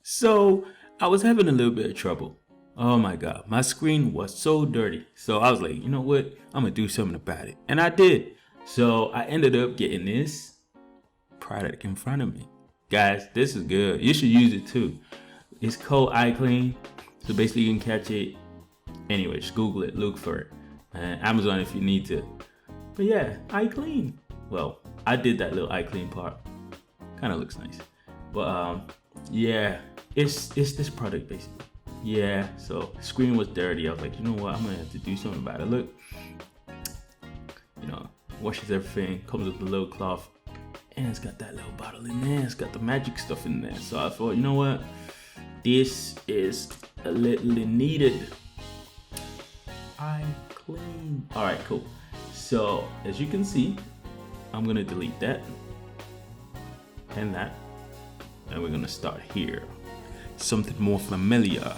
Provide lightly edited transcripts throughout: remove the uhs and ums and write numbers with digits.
So I was having a little bit of trouble. Oh my god, my screen was so dirty. So I was like, you know what? I'm gonna do something about it. And I did. So I ended up getting this product in front of me. Guys, this is good. You should use it too. It's called iClean. So basically you can catch it anyway. Just Google it, look for it. Amazon if you need to. But yeah, iClean. Well, I did that little iClean part. Kind of looks nice. But yeah, it's this product basically. Yeah, so screen was dirty. I was like, you know what? I'm gonna have to do something about it. Look, washes everything. Comes with the little cloth, and it's got that little bottle in there. It's got the magic stuff in there. So I thought, you know what? This is a little needed. I clean. All right, cool. So as you can see, I'm gonna delete that and that, and we're gonna start here. Something more familiar.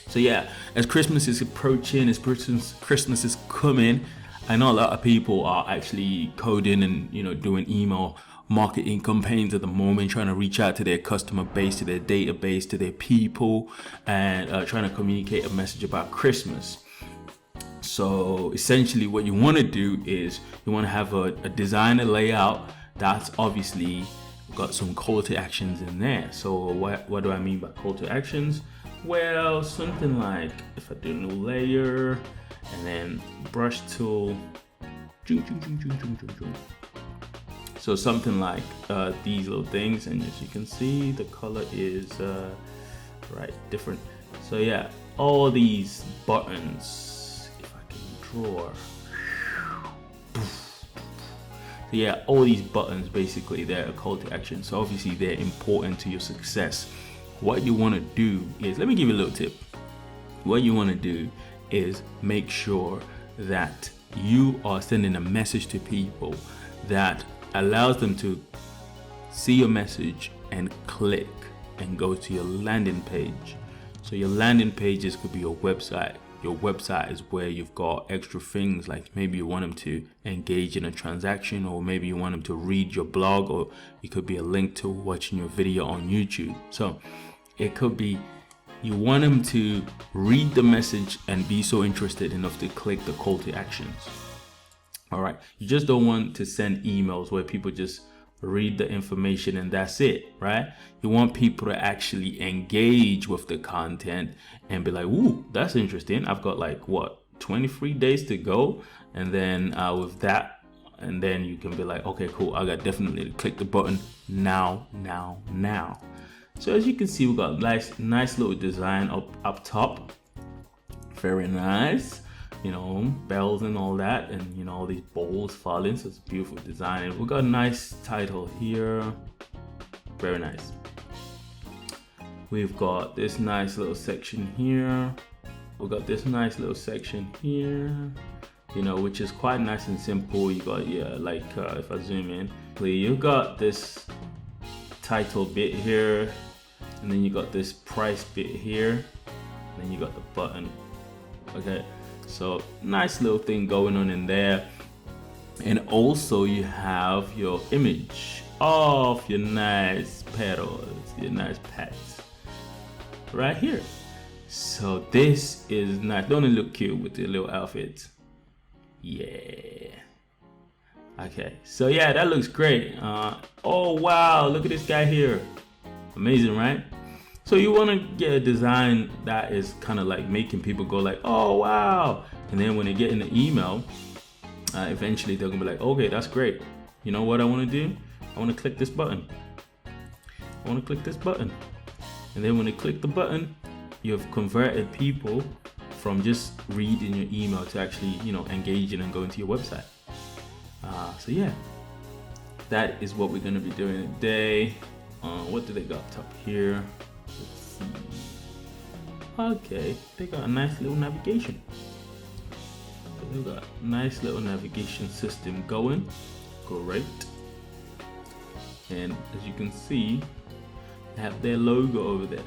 So yeah, as Christmas is approaching, as Christmas is coming, I know a lot of people are actually coding and doing email marketing campaigns at the moment, trying to reach out to their customer base, to their database, to their people, and trying to communicate a message about Christmas. So essentially what you want to do is you want to have a design, a layout that's obviously got some call to actions in there. So what do I mean by call to actions? Well, something like if I do a new layer and then brush tool, so something like these little things, and as you can see the color is different. So yeah, all these buttons, if I can draw, so yeah, all these buttons basically they're a call to action. So obviously they're important to your success. What you want to do is, let me give you a little tip. What you want to do is make sure that you are sending a message to people that allows them to see your message and click and go to your landing page. So your landing pages could be your website. Your website is where you've got extra things, like maybe you want them to engage in a transaction, or maybe you want them to read your blog, or it could be a link to watching your video on YouTube. So it could be you want them to read the message and be so interested enough to click the call to actions. All right, you just don't want to send emails where people just read the information and that's it, right? You want people to actually engage with the content and be like, ooh, that's interesting. I've got like 23 days to go, and then with that, and then you can be like, okay, cool, I got definitely to click the button now. So as you can see, we got nice little design up top. Very nice. Bells and all that, and all these bowls falling, so it's a beautiful design. And we got a nice title here. Very nice. We've got this nice little section here. We got this nice little section here, which is quite nice and simple. You got if I zoom in, you got this title bit here, and then you got this price bit here, and then you got the button. Okay, so nice little thing going on in there. And also you have your image of your nice petals, your nice pets right here. So this is nice. Don't it look cute with the little outfit? Yeah. Okay, so yeah, that looks great. Oh wow, look at this guy here. Amazing, right? So you want to get a design that is kind of like making people go like, oh wow, and then when they get in the email, eventually they're gonna be like, okay, that's great. You know what I want to do? I want to click this button. And then when they click the button, you've converted people from just reading your email to actually engaging and going to your website. So yeah, that is what we're going to be doing today. What do they got up top here? Let's see. Okay, they got a nice little navigation. So they got a nice little navigation system going. Great. And as you can see, they have their logo over there.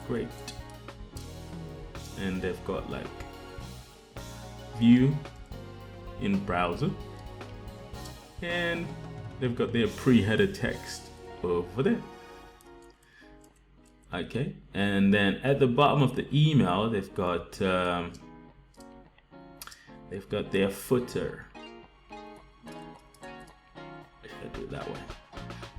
Great. And they've got like view in browser, and they've got their pre-header text over there. Okay, and then at the bottom of the email, they've got their footer. Let's do it that way.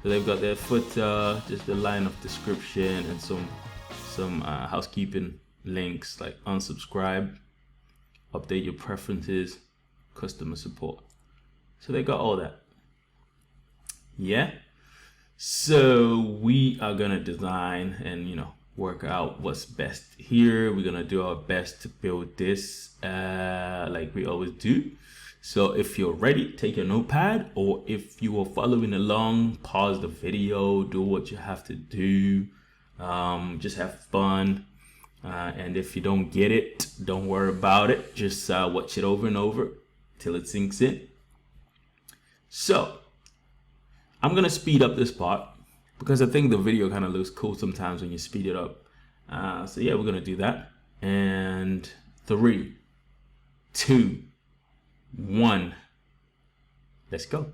So they've got their footer, just the line of description, and some housekeeping links like unsubscribe, update your preferences, customer support. So they got all that. Yeah. So we are gonna design and work out what's best here. We're gonna do our best to build this like we always do. So if you're ready, take your notepad, or if you are following along, pause the video, do what you have to do. Just have fun. And if you don't get it, don't worry about it. Just watch it over and over till it sinks in. So I'm gonna speed up this part because I think the video kind of looks cool sometimes when you speed it up. So yeah, we're gonna do that. And 3, 2, 1, let's go.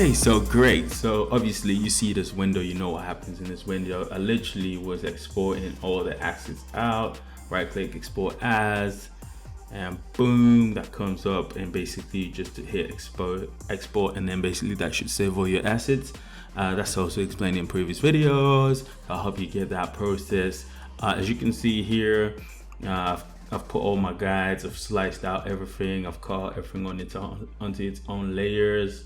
Okay, so great. So obviously you see this window, you know what happens in this window. I literally was exporting all the assets out, right click, export as, and boom, that comes up, and basically just to hit export, and then basically that should save all your assets. That's also explained in previous videos. I'll help you get that process. As you can see here, I've put all my guides, I've sliced out everything, I've cut everything onto its own layers.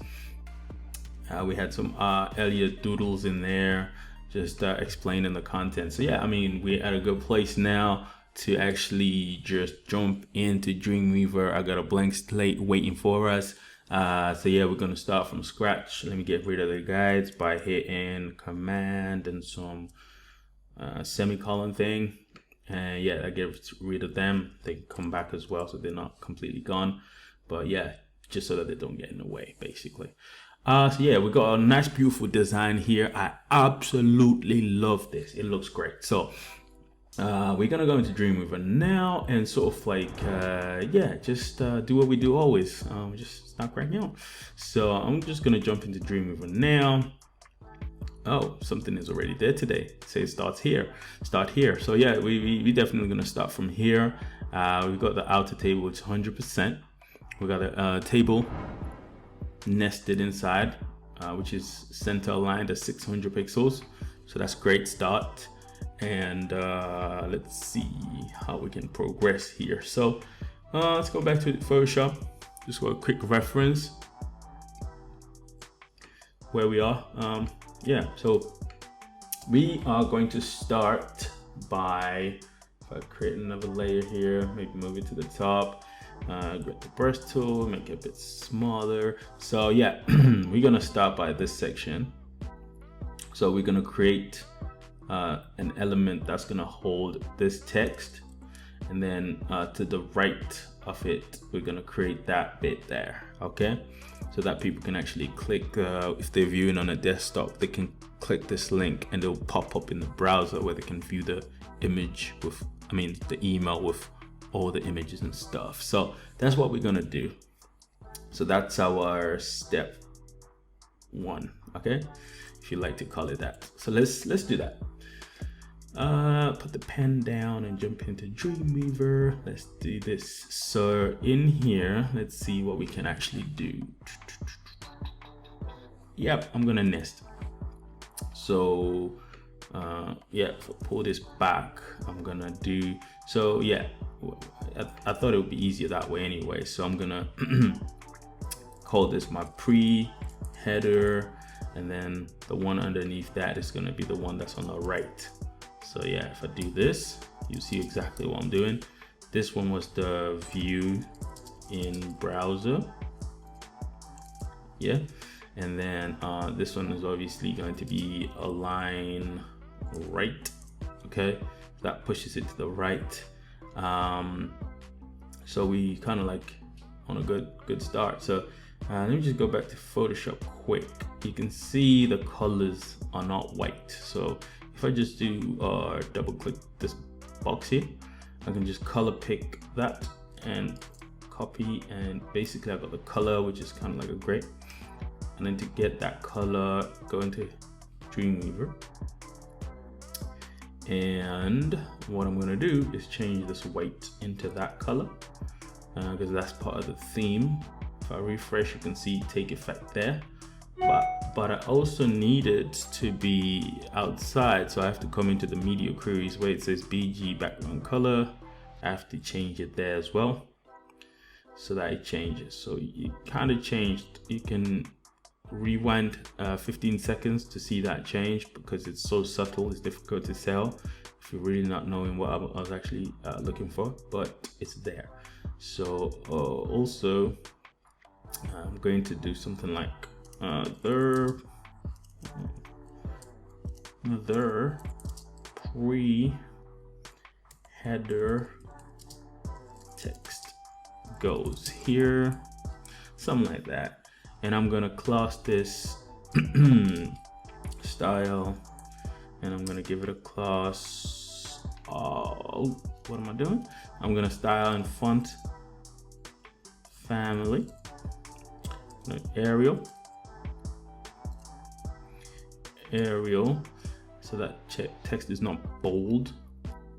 We had some Elliott doodles in there, just explaining the content. So yeah, I mean, we're at a good place now to actually just jump into Dreamweaver. I got a blank slate waiting for us. So yeah, we're gonna start from scratch. Let me get rid of the guides by hitting command and some semicolon thing. And yeah, I get rid of them. They can come back as well, so they're not completely gone. But yeah, just so that they don't get in the way, basically. So yeah, we got a nice, beautiful design here. I absolutely love this. It looks great. So we're gonna go into Dreamweaver now and sort of like yeah, just do what we do always. Just start cracking out. So I'm just gonna jump into Dreamweaver now. Oh, something is already there today. It says start here. So yeah, we definitely gonna start from here. We've got the outer table, it's 100%. We got a table nested inside, which is center aligned at 600 pixels. So that's great start. And let's see how we can progress here. So let's go back to Photoshop. Just for a quick reference where we are. Yeah, so we are going to start by, if I create another layer here, maybe move it to the top, grab the brush tool, make it a bit smaller. So yeah, we're gonna start by this section. So we're gonna create an element that's gonna hold this text, and then to the right of it, we're gonna create that bit there, okay? So that people can actually click, if they're viewing on a desktop, they can click this link and it'll pop up in the browser where they can view the image with, the email with all the images and stuff. So that's what we're gonna do. So that's our step 1, okay? If you like to call it that. So let's do that. Put the pen down and jump into Dreamweaver. Let's do this. So in here, let's see what we can actually do. Yep, I'm gonna nest. So yeah, pull this back. I'm gonna do, so yeah, I thought it would be easier that way anyway. So I'm gonna call this my pre-header, and then the one underneath that is gonna be the one that's on the right. So yeah, if I do this, you see exactly what I'm doing. This one was the view in browser. Yeah, and then this one is obviously going to be align right. Okay, that pushes it to the right. So we kind of like on a good start. So let me just go back to Photoshop quick. You can see the colors are not white. So if I just do double click this box here, I can just color pick that and copy, and basically I've got the color, which is kind of like a gray. And then to get that color, go into Dreamweaver. And what I'm gonna do is change this white into that color, because that's part of the theme. If I refresh, you can see take effect there. But I also need it to be outside, so I have to come into the media queries where it says BG background color. I have to change it there as well, so that it changes. So you kind of changed. You can rewind 15 seconds to see that change, because it's so subtle, it's difficult to tell if you're really not knowing what I was actually looking for, but it's there. So also I'm going to do something like their pre-header text goes here, something like that. And I'm gonna class this style, and I'm gonna give it a class. What am I doing? I'm gonna style and font family, Arial, so that text is not bold.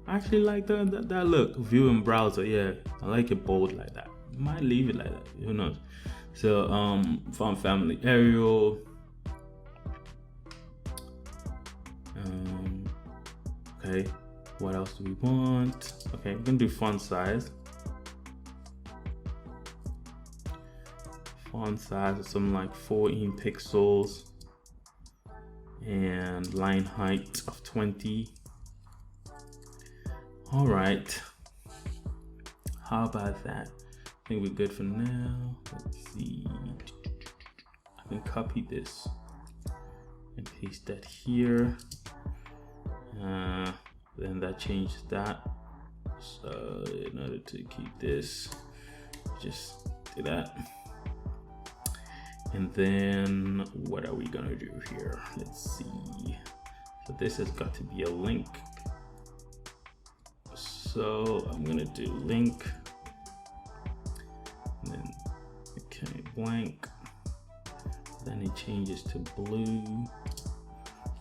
I actually like that look. View in browser, yeah, I like it bold like that. Might leave it like that, who knows. So font family Arial. Okay, what else do we want? Okay, we're gonna do font size. Font size is something like 14 pixels, and line height of 20. All right, how about that? I think we're good for now. Let's see. I can copy this and paste that here. Then that changes that. So in order to keep this, just do that. And then what are we gonna do here? Let's see. So this has got to be a link. So I'm gonna do link. And then okay, blank. Then it changes to blue.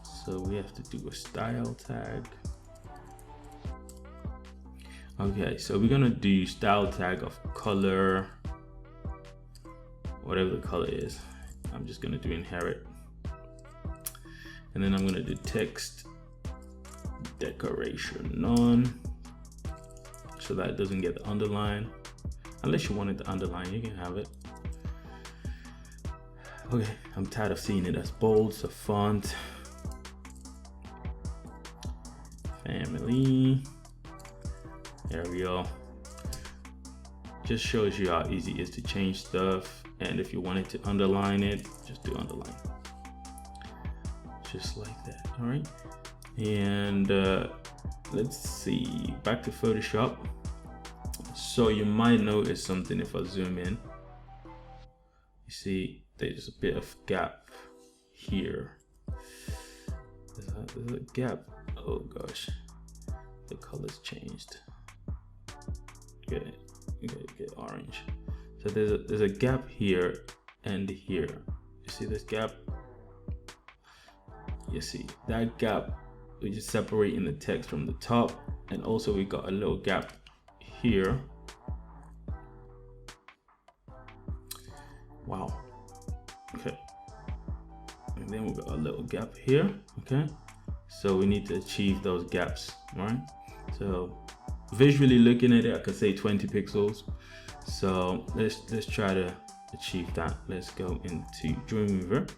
So we have to do a style tag. Okay, so we're gonna do style tag of color, whatever the color is. I'm just gonna do inherit. And then I'm gonna do text decoration none, so that it doesn't get the underline. Unless you wanted the underline, you can have it. Okay, I'm tired of seeing it as bold, so font family Arial. Just shows you how easy it is to change stuff. And if you wanted to underline it, just do underline, just like that. All right, and let's see, back to Photoshop. So you might notice something if I zoom in. You see there's a bit of gap here. There's a gap. Oh gosh, the color's changed. Get orange. So there's a gap here and here. You see this gap? You see that gap, which is separating the text from the top, and also we got a little gap here. Wow. Okay. And then we got a little gap here. Okay. So we need to achieve those gaps, right? So visually looking at it, I could say 20 pixels. So let's try to achieve that. Let's go into Dreamweaver.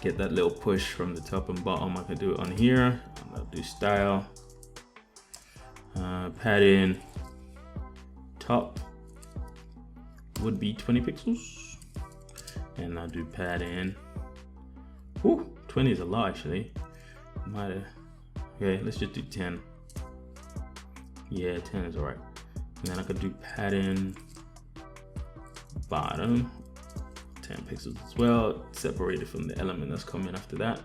Get that little push from the top and bottom. I can do it on here, and I'll do style, padding, top would be 20 pixels, and I'll do padding. Whew, 20 is a lot actually. Okay, let's just do 10. Yeah, 10 is all right. And then I could do padding, bottom, 10 pixels as well, separated from the element that's coming after that.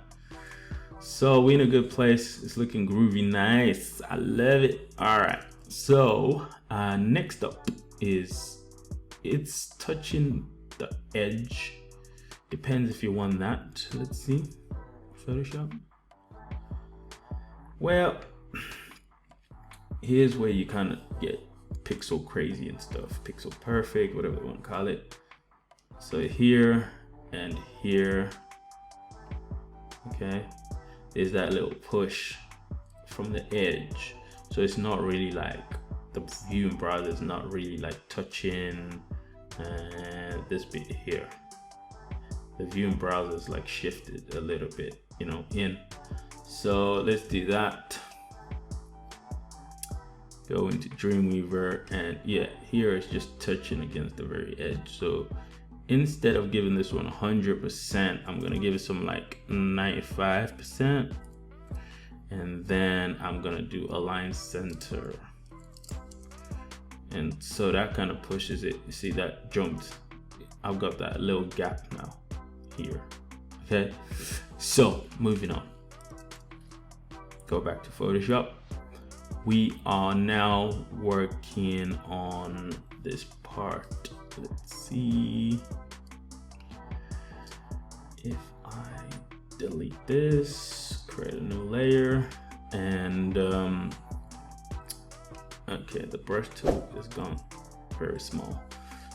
So we're in a good place. It's looking groovy, nice. I love it. All right. So next up is it's touching the edge. Depends if you want that. Let's see. Photoshop. Well, here's where you kind of get pixel crazy and stuff. Pixel perfect, whatever you want to call it. So here and here, okay, is that little push from the edge. So it's not really like the view and browser is not really like touching this bit here. The view and browser is like shifted a little bit, you know, in. So let's do that. Go into Dreamweaver, and yeah, here it's just touching against the very edge. So instead of giving this one 100%, I'm gonna give it some like 95%, and then I'm gonna do align center, and so that kind of pushes it. You see that jumped. I've got that little gap now here. Okay, so moving on. Go back to Photoshop. We are now working on this part. Let's see if I delete this, create a new layer, and okay, the brush tool is gone, very small.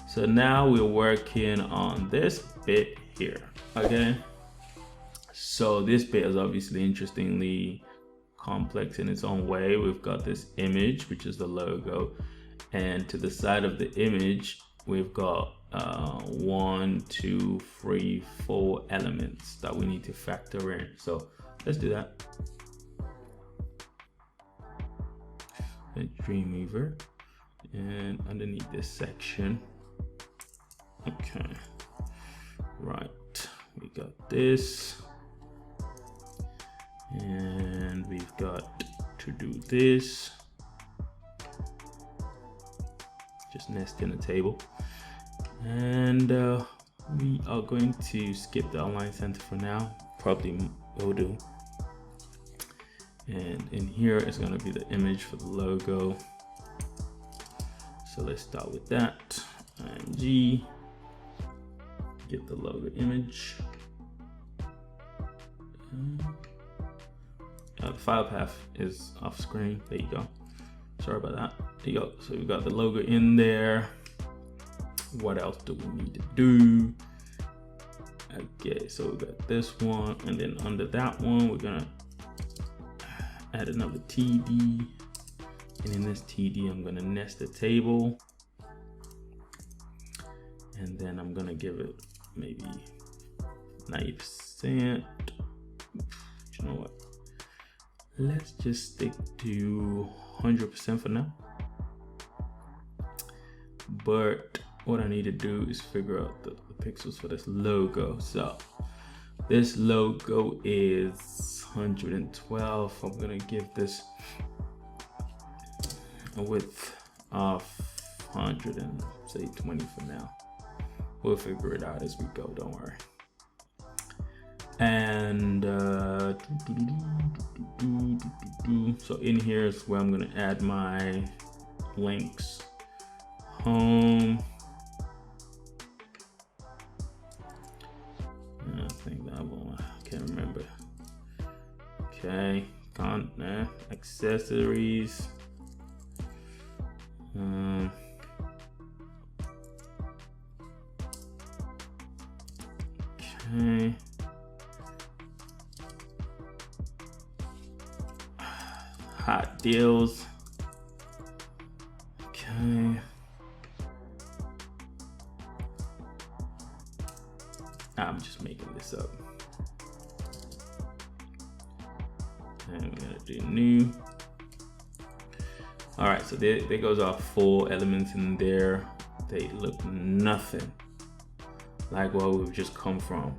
So now we're working on this bit here. Okay, so this bit is obviously interestingly complex in its own way. We've got this image, which is the logo, and to the side of the image we've got 1, 2, 3, 4 elements that we need to factor in. So let's do that. Dreamweaver, and underneath this section, okay, right, we got this, and we've got to do this, just nest in a table, and we are going to skip the align center for now, probably will do. And in here is going to be the image for the logo, so let's start with that. IMG, get the logo image. The file path is off screen. There you go. Sorry about that. There you go. So we got the logo in there. What else do we need to do? Okay, so we got this one, and then under that one we're gonna add another TD, and in this TD I'm gonna nest a table, and then I'm gonna give it maybe 90%. You know what? Let's just stick to 100% for now. But what I need to do is figure out the pixels for this logo. So this logo is 112. I'm gonna give this a width of 100 and say 20 for now. We'll figure it out as we go, don't worry. And so in here is where I'm going to add my links. Home. I think that one, I can't remember. Okay, accessories. Okay. Hot deals. Okay. I'm just making this up. And we're gonna do new. All right, so there goes our 4 elements in there. They look nothing like what we've just come from.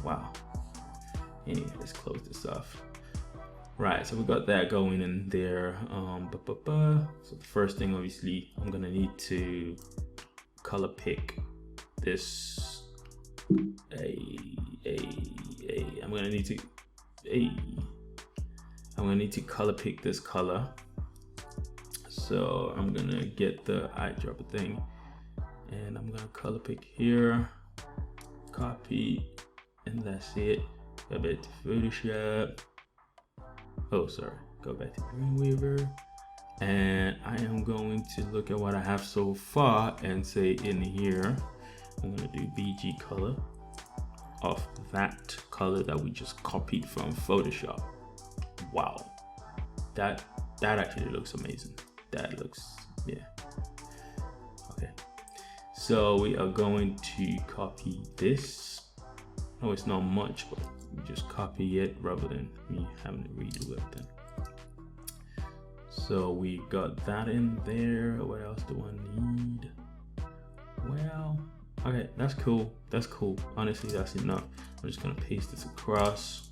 Wow. Anyway, let's close this off. Right, so we got that going in there. So the first thing, obviously, I'm gonna need to color pick this. I'm gonna need to color pick this color. So I'm gonna get the eyedropper thing, and I'm gonna color pick here, copy, and that's it. Go back to Photoshop. Oh, sorry. Go back to Dreamweaver, and I am going to look at what I have so far and say in here, I'm gonna do BG color of that color that we just copied from Photoshop. Wow, that actually looks amazing. That looks, yeah. Okay, so we are going to copy this. Oh, it's not much, but we just copy it rather than me having to redo it then. So we got that in there. What else do I need? Well, okay, that's cool. That's cool. Honestly, that's enough. I'm just gonna paste this across,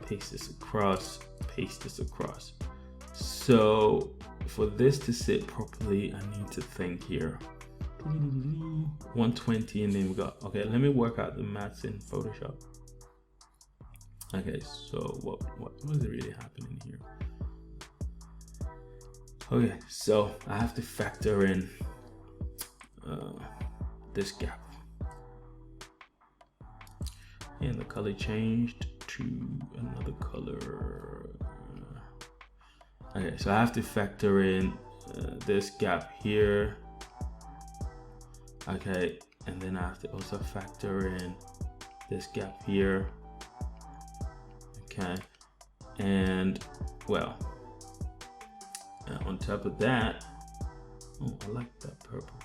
paste this across, paste this across. So for this to sit properly, I need to think here. 120, and then we got, okay, let me work out the maths in Photoshop. Okay, so what is really happening here? Okay, so I have to factor in this gap, and the color changed to another color. Okay, so I have to factor in this gap here. Okay, and then I have to also factor in this gap here. Okay, and well, on top of that, oh, I like that purple.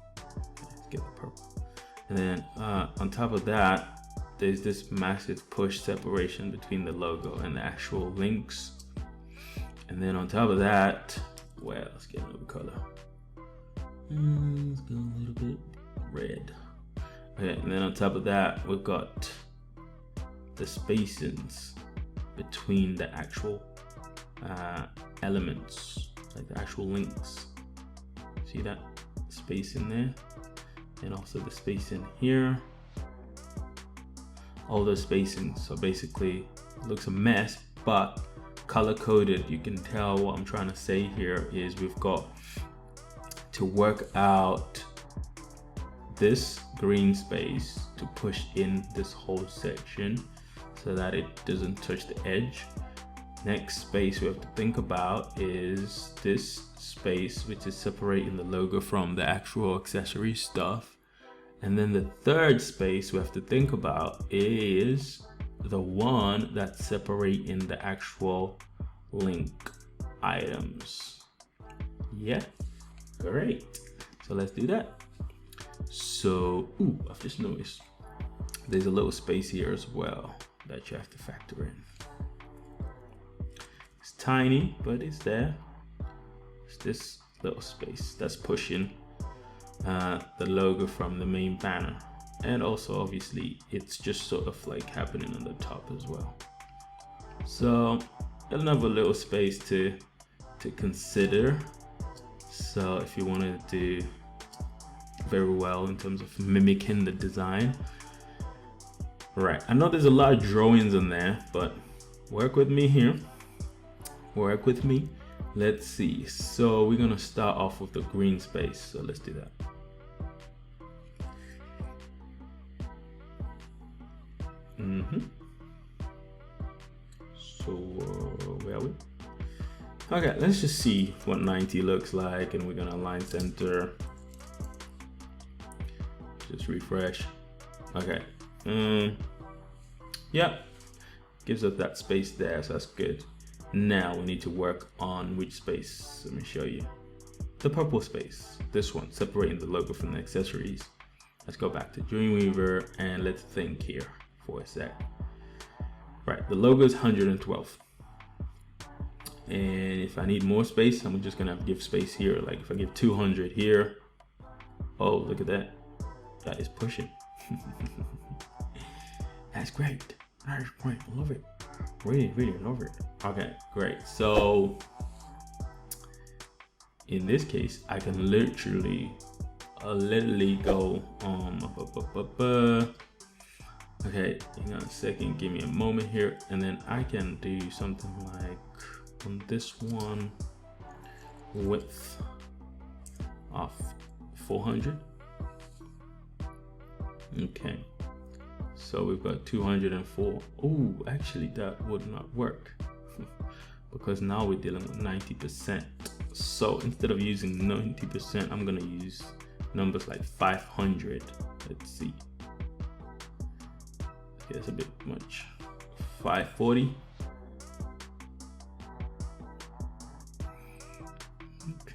Okay, let's get the purple. And then on top of that, there's this massive push separation between the logo and the actual links. And then on top of that, well, let's get another color. Let's go a little bit red. Okay, and then on top of that, we've got the spacings between the actual elements, like the actual links. See that space in there? And also the space in here. All those spacings. So basically, it looks a mess, but color coded, you can tell what I'm trying to say here is we've got to work out this green space to push in this whole section so that it doesn't touch the edge. Next space we have to think about is this space, which is separating the logo from the actual accessory stuff. And then the third space we have to think about is the one that's separating the actual link items. Yeah, great. So let's do that. So, ooh, I've just noticed there's a little space here as well that you have to factor in. It's tiny, but it's there. It's this little space that's pushing the logo from the main banner. And also, obviously, it's just sort of like happening on the top as well. So another little space to consider. So if you want to do very well in terms of mimicking the design, right? I know there's a lot of drawings in there, but work with me here. Work with me. Let's see. So we're gonna start off with the green space. So let's do that. So where are we? Okay, let's just see what 90 looks like, and we're gonna align center. Just refresh. Okay. Yeah, gives us that space there, so that's good. Now we need to work on which space. Let me show you. The purple space. This one, separating the logo from the accessories. Let's go back to Dreamweaver and let's think here for a sec. Right, the logo is 112. And if I need more space, I'm just gonna give space here. Like if I give 200 here, oh, look at that. That is pushing. That's great. That is great. I love it. Really, really love it. Okay, great. So in this case, I can literally go okay, hang on a second, give me a moment here, and then I can do something like on this one, width of 400. Okay, so we've got 204. Oh, actually that would not work because now we're dealing with 90%. So instead of using 90%, I'm gonna use numbers like 500. Let's see. Okay, that's a bit much. 540.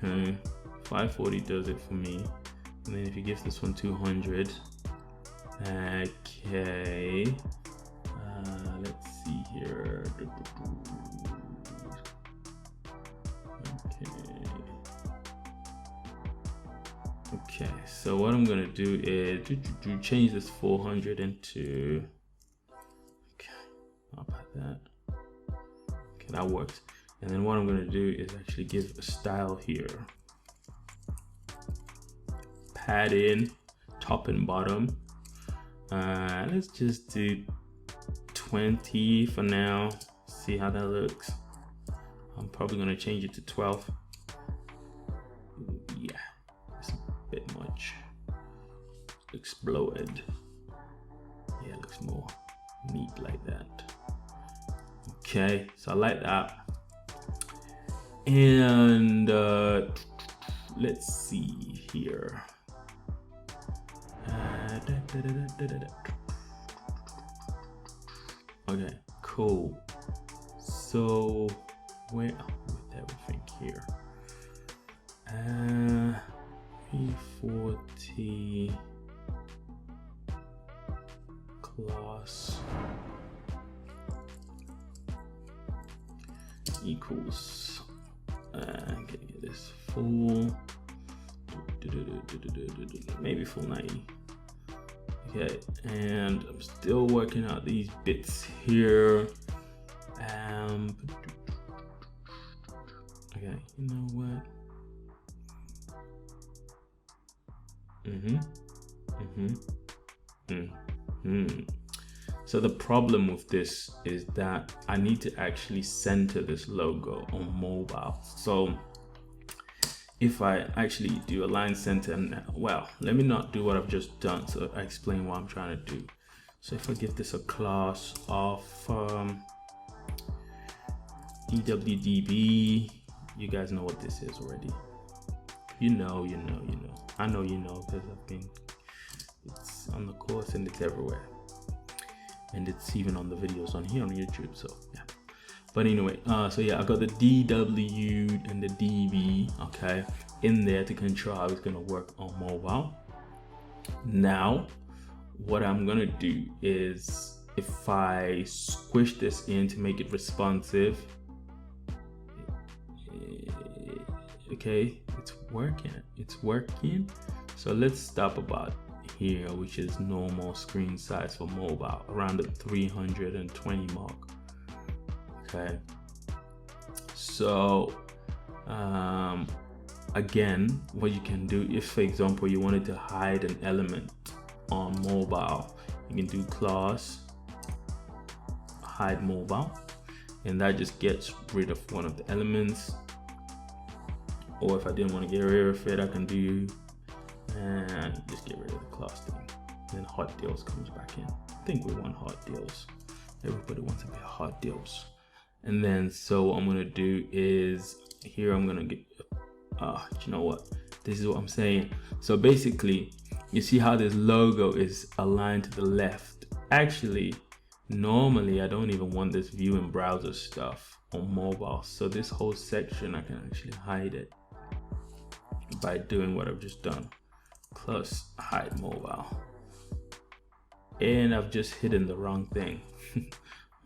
Okay, 540 does it for me. And then if you give this one 200, okay, let's see here. Okay, so what I'm gonna do is change this 400 into, okay, how about that? Okay, that works. And then what I'm gonna do is actually give a style here. Padding, top and bottom. Let's just do 20 for now. See how that looks. I'm probably gonna change it to 12. Yeah, it's a bit much. Exploded. Yeah, it looks more neat like that. Okay, so I like that. And let's see here. Okay, cool. So where with everything here? 340 class equals. Get this full. Maybe full 90. Okay, and I'm still working out these bits here. Okay, you know what? So the problem with this is that I need to actually center this logo on mobile. So if I actually do align center now, well, let me not do what I've just done. So I explain what I'm trying to do. So if I give this a class of DWDB, you guys know what this is already. You know. I know you know because it's on the course and it's everywhere. And it's even on the videos on here on YouTube, so yeah. But anyway, so yeah, I got the DW and the DB, okay, in there to control how it's gonna work on mobile. Now, what I'm gonna do is, if I squish this in to make it responsive, okay, it's working. So let's stop about here, which is normal screen size for mobile, around the 320 mark. Okay, so again, what you can do, if for example you wanted to hide an element on mobile, you can do class hide mobile, and that just gets rid of one of the elements. Or if I didn't want to get rid of it, I can do and just get rid of the class thing. Then hot deals comes back in. I think we want hot deals. Everybody wants to be hot deals. And then so what I'm gonna do is here I'm gonna get you know what, this is what I'm saying. So basically you see how this logo is aligned to the left. Actually, normally I don't even want this view and browser stuff on mobile, so this whole section I can actually hide it by doing what I've just done, plus hide mobile. And I've just hidden the wrong thing.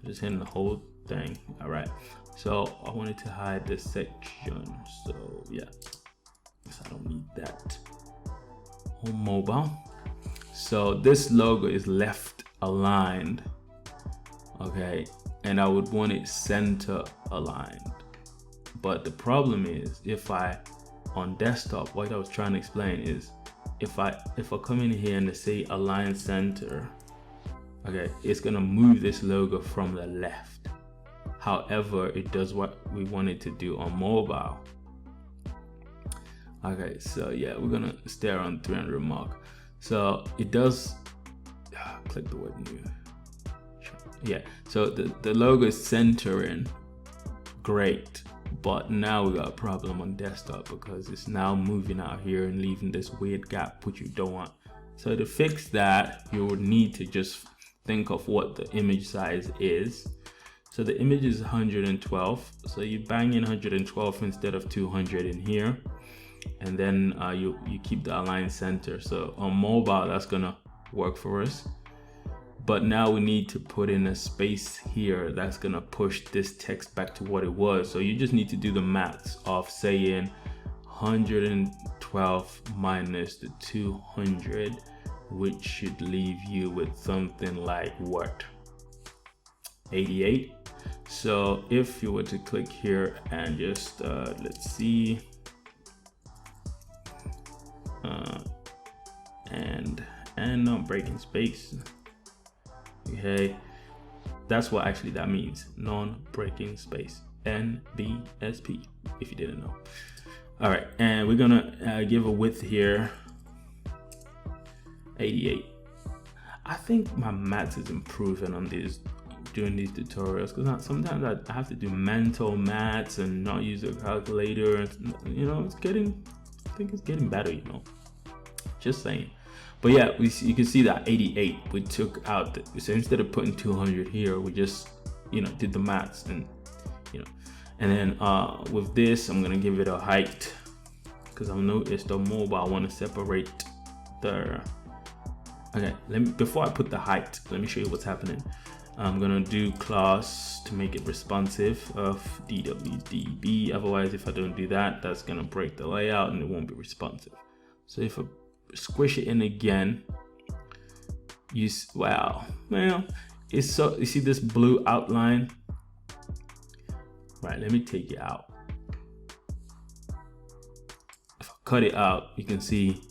Just hidden the whole thing. All right, so I wanted to hide this section, so yeah, so I don't need that. Home mobile. So this logo is left aligned, okay, and I would want it center aligned. But the problem is, if I on desktop, what I was trying to explain is, if I come in here and say align center, okay, it's gonna move this logo from the left. However, it does what we want it to do on mobile. Okay, so yeah, we're gonna stay around 300 mark. So it does, click the word new. Yeah, so the logo is centering, great. But now we got a problem on desktop because it's now moving out here and leaving this weird gap, which you don't want. So to fix that, you would need to just think of what the image size is. So the image is 112. So you bang in 112 instead of 200 in here. And then you keep the align center. So on mobile, that's gonna work for us. But now we need to put in a space here that's gonna push this text back to what it was. So you just need to do the maths of saying 112 minus the 200, which should leave you with something like what? 88. So if you were to click here and just let's see, and not breaking space. Okay, that's what actually that means, non-breaking space, NBSP, if you didn't know. All right, and we're gonna give a width here 88. I think my maths is improving on these doing these tutorials, because sometimes I have to do mental maths and not use a calculator, and you know, I think it's getting better, you know, just saying. But yeah, you can see that 88 we took out so instead of putting 200 here, we just, you know, did the maths, and you know, and then with this I'm gonna give it a height, because I've noticed the mobile I want to separate the, okay, before I put the height, let me show you what's happening. I'm gonna do class to make it responsive of DWDB, otherwise if I don't do that, that's gonna break the layout and it won't be responsive. So if I squish it in again, wow, well, it's so, you see this blue outline, right? Let me take it out. If I cut it out, you can see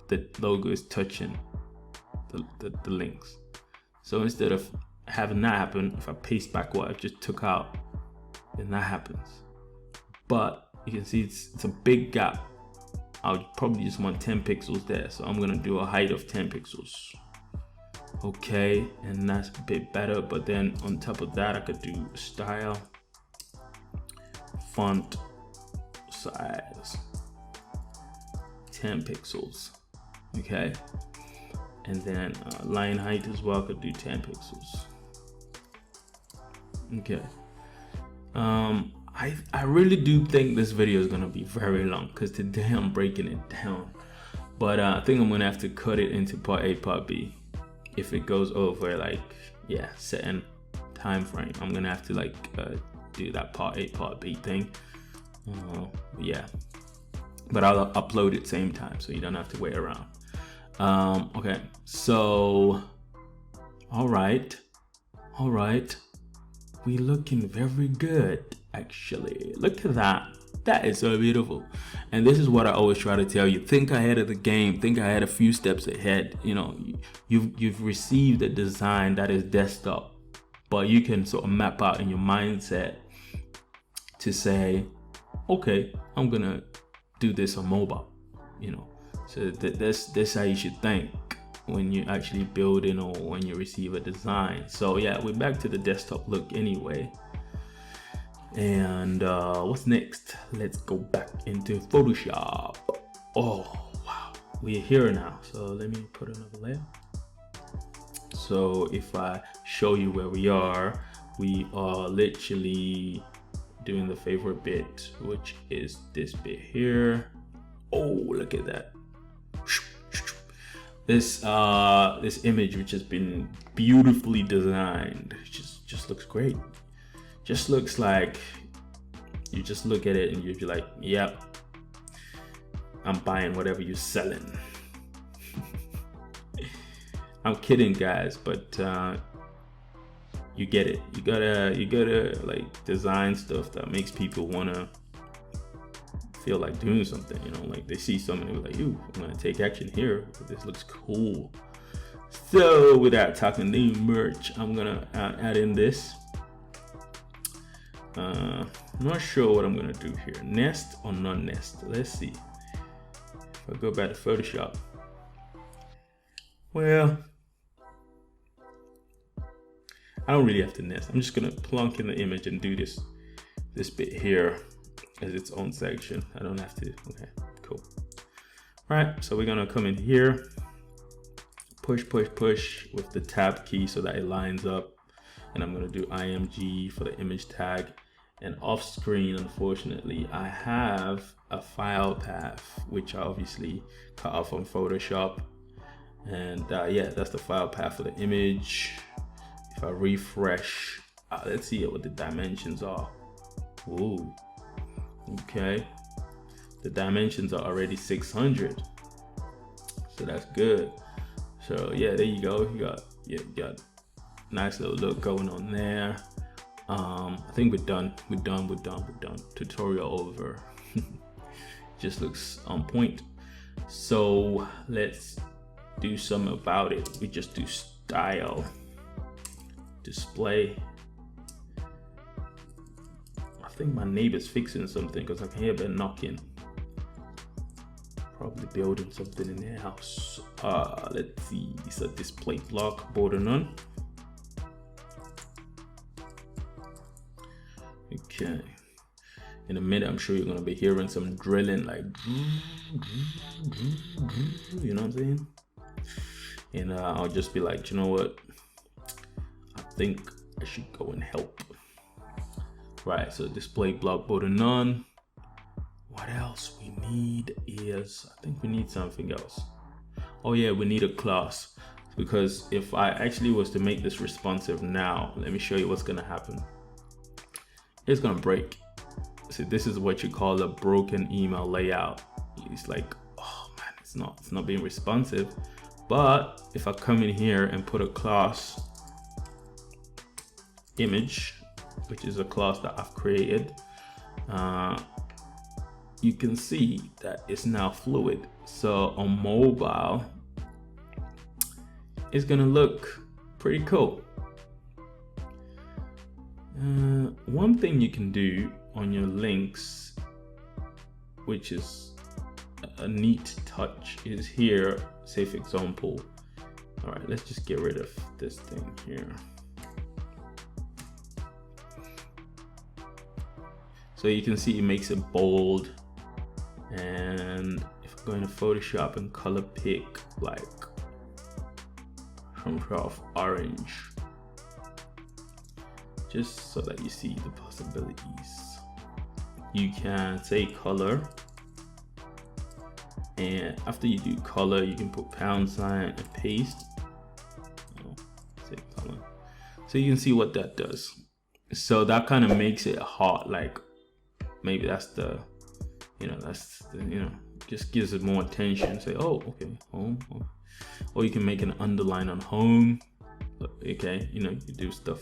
the logo is touching the links. So instead of having that happen, if I paste back what I just took out, then that happens. But you can see it's a big gap. I would probably just want 10 pixels there, so I'm gonna do a height of 10 pixels. Okay, and that's a bit better. But then on top of that, I could do style, font size, 10 pixels. Okay, and then line height as well, could do 10 pixels. Okay, I really do think this video is gonna be very long, because today I'm breaking it down, but I think I'm gonna have to cut it into part A, part B. If it goes over like, yeah, certain time frame, I'm gonna have to like do that part A, part B thing. Yeah, but I'll upload it same time, so you don't have to wait around. Okay, so all right, we looking very good. Actually, look at that. That is so beautiful. And this is what I always try to tell you. Think ahead of the game. Think ahead a few steps ahead. You know, you've received a design that is desktop, but you can sort of map out in your mindset to say, okay, I'm gonna do this on mobile. You know, so that's how you should think when you're actually building or when you receive a design. So yeah, we're back to the desktop look anyway. And what's next? Let's go back into Photoshop. Oh wow, we're here now. So let me put another layer. So if I show you where we are literally doing the favorite bit, which is this bit here. Oh, look at that. This image, which has been beautifully designed, just looks great. Just looks like you just look at it and you'd be like, yep, I'm buying whatever you're selling. I'm kidding, guys, but you get it. You gotta like design stuff that makes people wanna feel like doing something, you know, like they see something and they're like, ooh, I'm gonna take action here. This looks cool. So without talking the merch, I'm gonna add in this. I'm not sure what I'm gonna do here. Nest or non-nest? Let's see. If I go back to Photoshop, well, I don't really have to nest. I'm just gonna plunk in the image and do this bit here as its own section. I don't have to. Okay, cool. All right, so we're gonna come in here, push with the tab key so that it lines up, and I'm gonna do IMG for the image tag. And off screen, unfortunately, I have a file path, which I obviously cut off on Photoshop. And yeah, that's the file path for the image. If I refresh, let's see what the dimensions are. Ooh, okay. The dimensions are already 600. So that's good. So yeah, there you go. You got nice little look going on there. I think we're done. Tutorial over. Just looks on point. So let's do something about it. We just do style, display. I think my neighbor's fixing something because I can hear them knocking. Probably building something in their house. Let's see. It's a display block, border none. Okay. In a minute, I'm sure you're gonna be hearing some drilling, like, you know what I'm saying? And I'll just be like, you know what? I think I should go and help. Right. So display block border none. What else we need is, I think we need something else. Oh yeah, we need a class, because if I actually was to make this responsive now, let me show you what's gonna happen. It's gonna break. So this is what you call a broken email layout. It's like, oh man, it's not being responsive. But if I come in here and put a class image, which is a class that I've created, you can see that it's now fluid. So on mobile, it's gonna look pretty cool. One thing you can do on your links, which is a neat touch, is here, say for example, all right, let's just get rid of this thing here. So you can see it makes it bold. And if I go into Photoshop and color pick like some sort of orange, just so that you see the possibilities. You can say color, and after you do color, you can put # and paste. Say color. So you can see what that does. So that kind of makes it hot, like maybe that's the, just gives it more attention. Say, oh, okay, home. Or you can make an underline on home. Okay, you do stuff.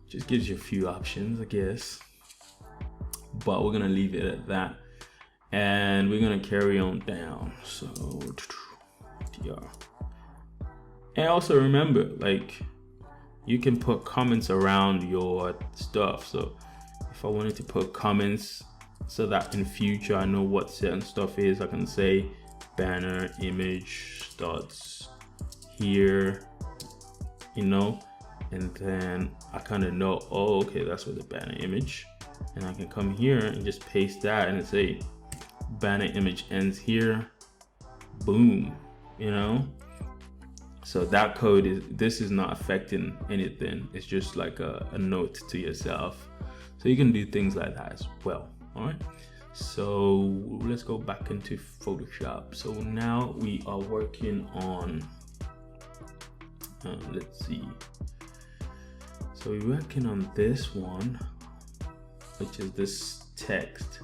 Just gives you a few options, I guess. but we're gonna leave it at that, and we're gonna carry on down. So yeah, and also remember, like, you can put comments around your stuff. So if I wanted to put comments so that in future I know what certain stuff is, I can say banner image starts here, you know, and then I kind of know, oh, okay, that's what the banner image, and I can come here and just paste that and say banner image ends here, boom, you know. So that code this is not affecting anything. It's just like a note to yourself. So you can do things like that as well. All right. So let's go back into Photoshop. So now we are working on, let's see. So we're working on this one, which is this text.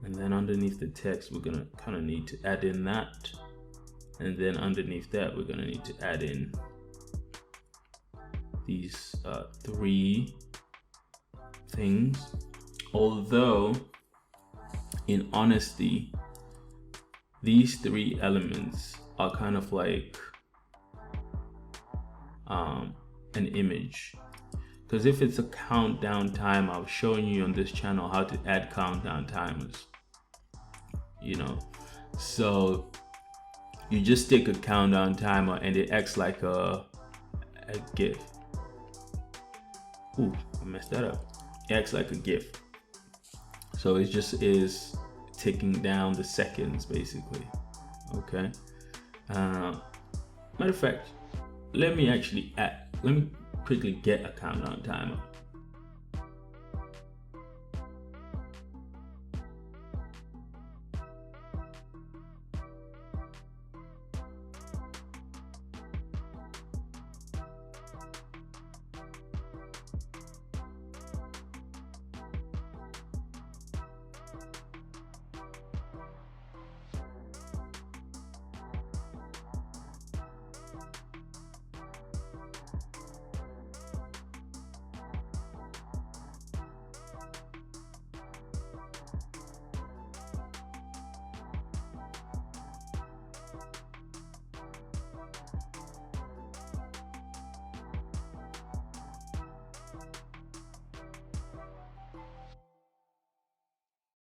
And then underneath the text, we're gonna kind of need to add in that. And then underneath that, we're gonna need to add in these 3 things. Although, in honesty, these 3 elements are kind of like an image. Because if it's a countdown time, I was showing you on this channel how to add countdown timers, you know. So you just take a countdown timer and it acts like a GIF. Ooh, I messed that up. It acts like a GIF. So it just is ticking down the seconds basically. Okay. Matter of fact, let me quickly get a countdown timer.